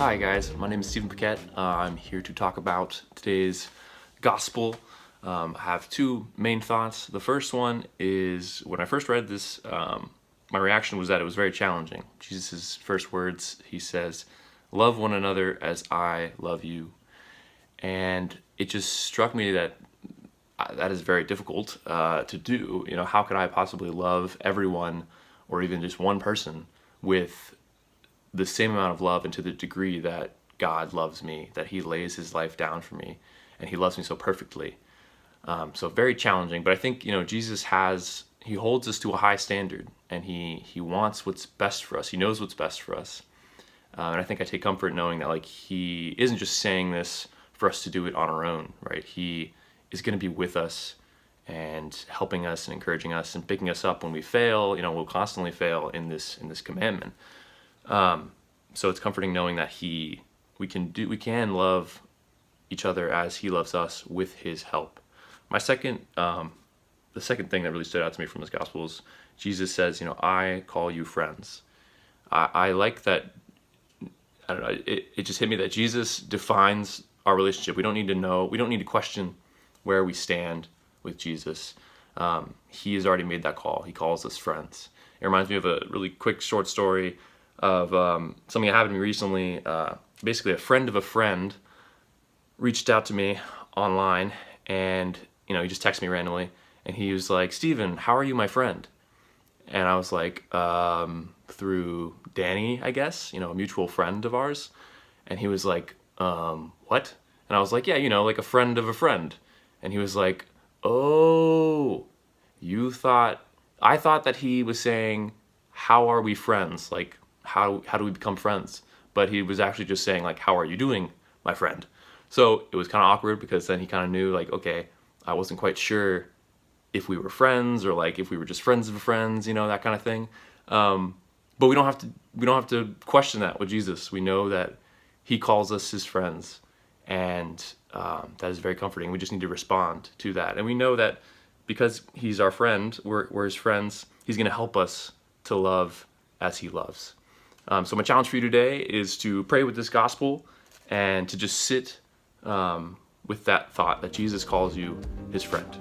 Hi guys, my name is Stephen Paquette. I'm here to talk about today's gospel. I have two main thoughts. The first one is when I first read this, my reaction was that it was very challenging. Jesus' first words, he says, "Love one another as I love you." And it just struck me that that is very difficult to do. You know, how could I possibly love everyone or even just one person with the same amount of love and to the degree that God loves me, that he lays his life down for me, and he loves me so perfectly. So very challenging, but I think, Jesus he holds us to a high standard, and he wants what's best for us. He knows what's best for us. And I think I take comfort knowing that he isn't just saying this for us to do it on our own, right? He is going to be with us and helping us and encouraging us and picking us up when we fail. We'll constantly fail in this commandment. So it's comforting knowing that we can love each other as he loves us with his help. The second thing that really stood out to me from this gospel is Jesus says, I call you friends. I like that. I don't know. It just hit me that Jesus defines our relationship. We don't need to question where we stand with Jesus. He has already made that call. He calls us friends. It reminds me of a really quick short story of something that happened to me recently. Basically, a friend of a friend reached out to me online, and he just texted me randomly, and he was like, "Steven, how are you, my friend?" And I was like, "Through Danny, I guess, a mutual friend of ours." And he was like, "What?" And I was like, "Yeah, like a friend of a friend." And he was like, "Oh, I thought that he was saying, how are we friends? Like, how do we become friends?" But he was actually just saying, like, "How are you doing, my friend?" So it was kind of awkward because then he kind of knew, like, okay, I wasn't quite sure if we were friends or like if we were just friends of friends, that kind of thing. But we don't have to question that with Jesus. We know that he calls us his friends, and that is very comforting. We just need to respond to that, and we know that because he's our friend, we're his friends. He's going to help us to love as he loves. So my challenge for you today is to pray with this gospel and to just sit with that thought that Jesus calls you his friend.